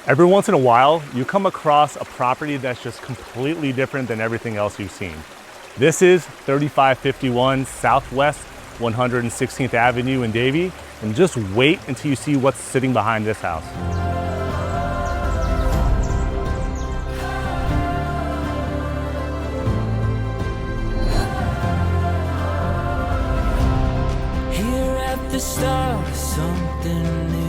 Every once in a while, you come across a property that's just completely different than everything else you've seen. This is 3551 Southwest 116th Avenue in Davie, and just wait until you see what's sitting behind this house. Here at the start, something new.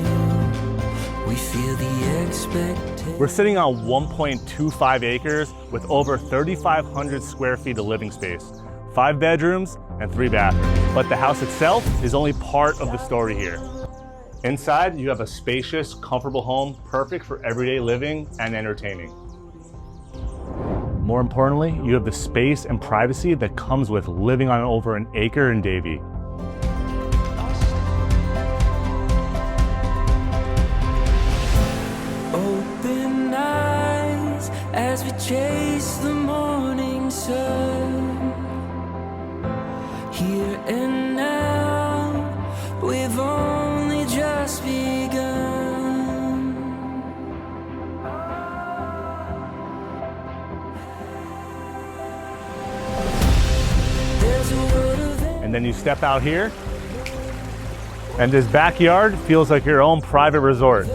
We feel the expectation. We're sitting on 1.25 acres with over 3,500 square feet of living space, 5 bedrooms and 3 bathrooms. But the house itself is only part of the story here. Inside, you have a spacious, comfortable home, perfect for everyday living and entertaining. More importantly, you have the space and privacy that comes with living on over an acre in Davie. Open eyes as we chase the morning sun. Here and now, we've only just begun. There's a world of And then you step out here, and this backyard feels like your own private resort.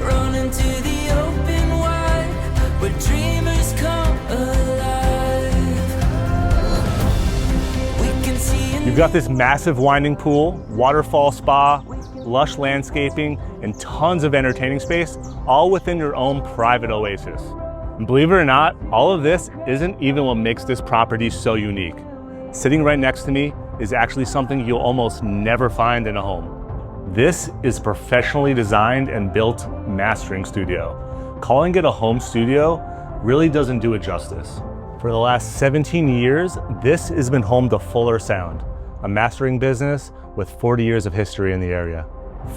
run into the open wide, where dreamers come alive. We can see You've got this massive winding pool, waterfall spa, lush landscaping, and tons of entertaining space, all within your own private oasis. And believe it or not, all of this isn't even what makes this property so unique. Sitting right next to me is actually something you'll almost never find in a home. This is professionally designed and built mastering studio. Calling it a home studio really doesn't do it justice. For the last 17 years, this has been home to Fullersound, a mastering business with 40 years of history in the area.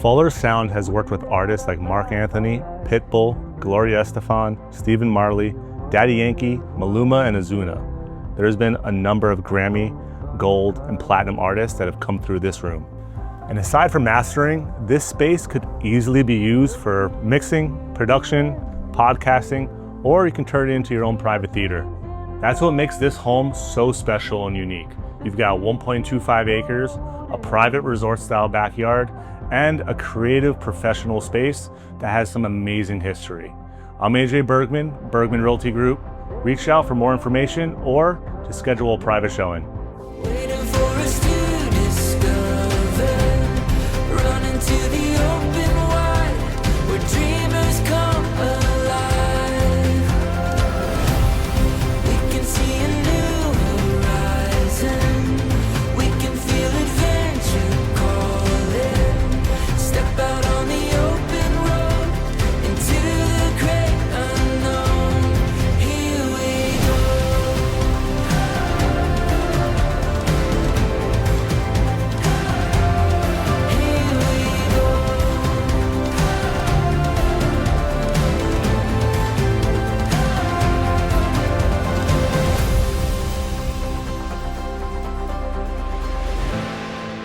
Fullersound has worked with artists like Mark Anthony, Pitbull, Gloria Estefan, Stephen Marley, Daddy Yankee, Maluma, and Ozuna. There's been a number of Grammy, Gold, and Platinum artists that have come through this room. And aside from mastering, this space could easily be used for mixing, production, podcasting, or you can turn it into your own private theater. That's what makes this home so special and unique. You've got 1.25 acres, a private resort-style backyard, and a creative professional space that has some amazing history. I'm AJ Bergman, Bergman Realty Group. Reach out for more information or to schedule a private showing. waiting for us to discover. Run into the open wide, where dreamers come alive. We can see a new horizon. We can feel adventure calling. Step out on the open road into the great unknown. Here we go.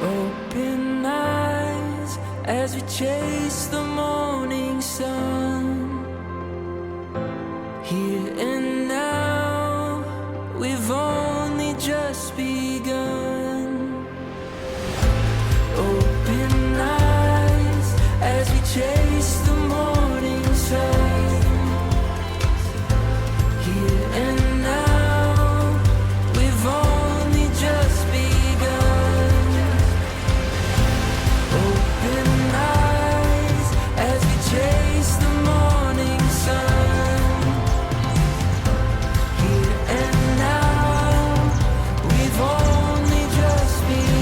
Open eyes as we chase the morning sun. Here and now, we've only just begun. Open eyes as we chase the morning sun. Here and now, we've only just begun. Open eyes as we chase the morning sun. Here and now, we've only just begun.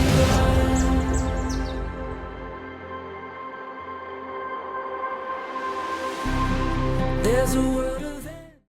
There's a world